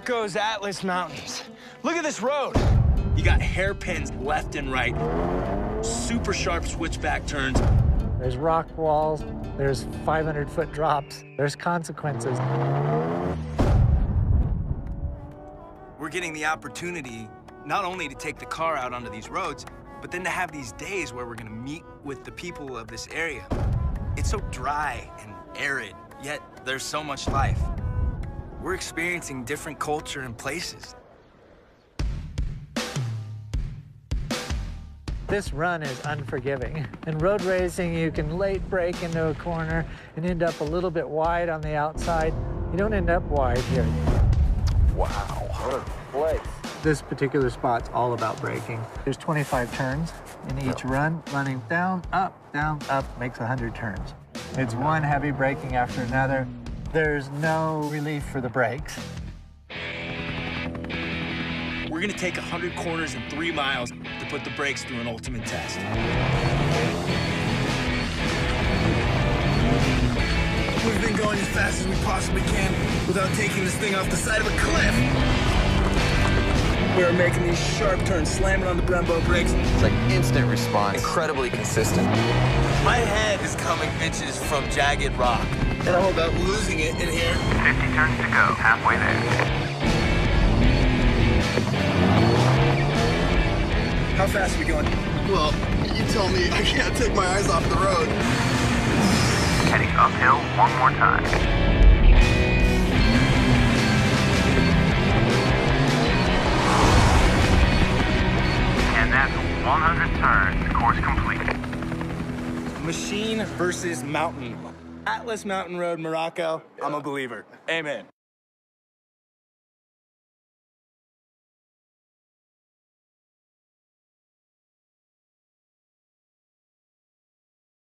Morocco's Atlas Mountains. Look at this road. You got hairpins left and right, super sharp switchback turns. There's rock walls, there's 500-foot drops, there's consequences. We're getting the opportunity not only to take the car out onto these roads, but then to have these days where we're gonna meet with the people of this area. It's so dry and arid, yet there's so much life. We're experiencing different culture and places. This run is unforgiving. In road racing, you can late brake into a corner and end up a little bit wide on the outside. You don't end up wide here. Wow, what a place. This particular spot's all about braking. There's 25 turns in each run, running down, up, makes 100 turns. It's one heavy braking after another. There's no relief for the brakes. We're gonna take 100 corners in 3 miles to put the brakes through an ultimate test. We've been going as fast as we possibly can without taking this thing off the side of a cliff. We're making these sharp turns, slamming on the Brembo brakes. It's like instant response, incredibly consistent. My head is coming inches from jagged rock. And I'm about losing it in here. 50 turns to go, halfway there. How fast are we going? Well, you tell me. I can't take my eyes off the road. Heading uphill one more time. And that's 100 turns, course complete. Machine versus mountain. Atlas Mountain Road, Morocco. I'm a believer. Amen.